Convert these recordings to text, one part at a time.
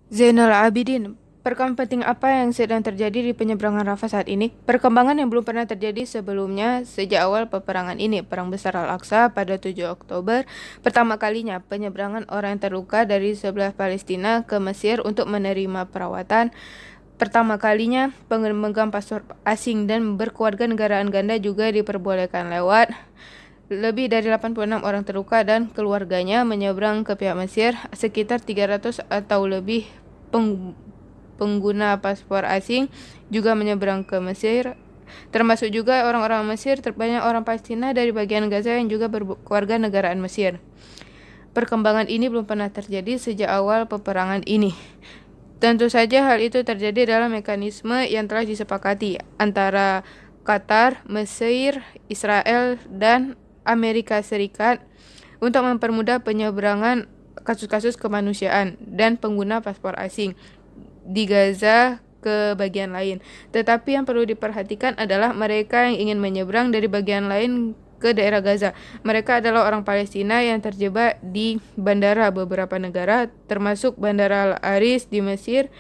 Zainal Abidin, perkembangan penting apa yang sedang terjadi di penyeberangan Rafah saat ini? Perkembangan yang belum pernah terjadi sebelumnya sejak awal peperangan ini, Perang Besar Al-Aqsa pada 7 Oktober, pertama kalinya penyeberangan orang yang terluka dari sebelah Palestina ke Mesir untuk menerima perawatan. Pertama kalinya pemegang paspor asing dan berkeluarga negaraan ganda juga diperbolehkan lewat. Lebih dari 86 orang terluka dan keluarganya menyeberang ke pihak Mesir. Sekitar 300 atau lebih pengguna paspor asing juga menyeberang ke Mesir, termasuk juga orang-orang Mesir. Terbanyak orang Palestina dari bagian Gaza yang juga berkeluarga negaraan Mesir. Perkembangan ini belum pernah terjadi sejak awal peperangan ini. Tentu saja hal itu terjadi dalam mekanisme yang telah disepakati antara Qatar, Mesir, Israel, dan Amerika Serikat untuk mempermudah penyeberangan kasus-kasus kemanusiaan dan pengguna paspor asing di Gaza ke bagian lain. Tetapi yang perlu diperhatikan adalah mereka yang ingin menyeberang dari bagian lain ke daerah Gaza. Mereka adalah orang Palestina yang terjebak di bandara beberapa negara, termasuk Bandara Al-Aris di Mesir.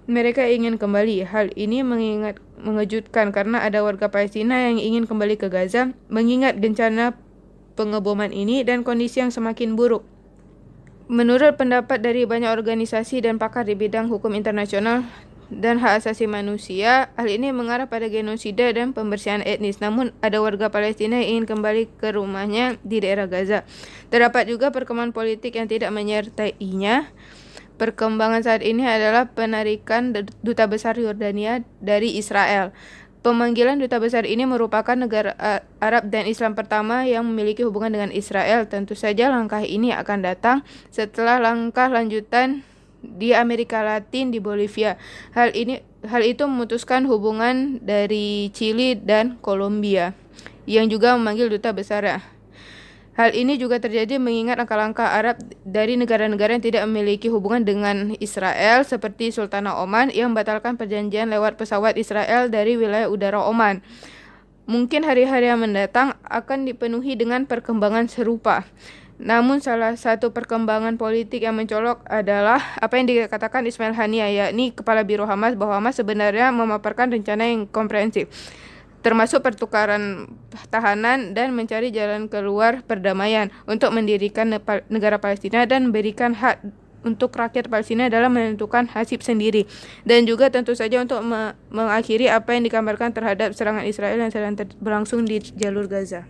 Mereka ingin kembali. Hal ini mengejutkan karena ada warga Palestina yang ingin kembali ke Gaza, mengingat bencana pengeboman ini dan kondisi yang semakin buruk. Menurut pendapat dari banyak organisasi dan pakar di bidang hukum internasional dan hak asasi manusia, hal ini mengarah pada genosida dan pembersihan etnis. Namun, ada warga Palestina yang ingin kembali ke rumahnya di daerah Gaza. Terdapat juga perkembangan politik yang tidak menyertainya. Perkembangan saat ini adalah penarikan duta besar Yordania dari Israel. Pemanggilan duta besar ini merupakan negara Arab dan Islam pertama yang memiliki hubungan dengan Israel. Tentu saja langkah ini akan datang setelah langkah lanjutan di Amerika Latin di Bolivia. Hal itu memutuskan hubungan dari Chili dan Kolombia yang juga memanggil duta besar. Hal ini juga terjadi mengingat langkah-langkah Arab dari negara-negara yang tidak memiliki hubungan dengan Israel seperti Sultanah Oman yang membatalkan perjanjian lewat pesawat Israel dari wilayah udara Oman. Mungkin hari-hari yang mendatang akan dipenuhi dengan perkembangan serupa. Namun salah satu perkembangan politik yang mencolok adalah apa yang dikatakan Ismail Haniyeh, yakni Kepala Biro Hamas, bahwa Hamas sebenarnya memaparkan rencana yang komprehensif, termasuk pertukaran tahanan dan mencari jalan keluar perdamaian untuk mendirikan negara Palestina dan memberikan hak untuk rakyat Palestina dalam menentukan nasib sendiri, dan juga tentu saja untuk mengakhiri apa yang digambarkan terhadap serangan Israel yang sedang berlangsung di jalur Gaza.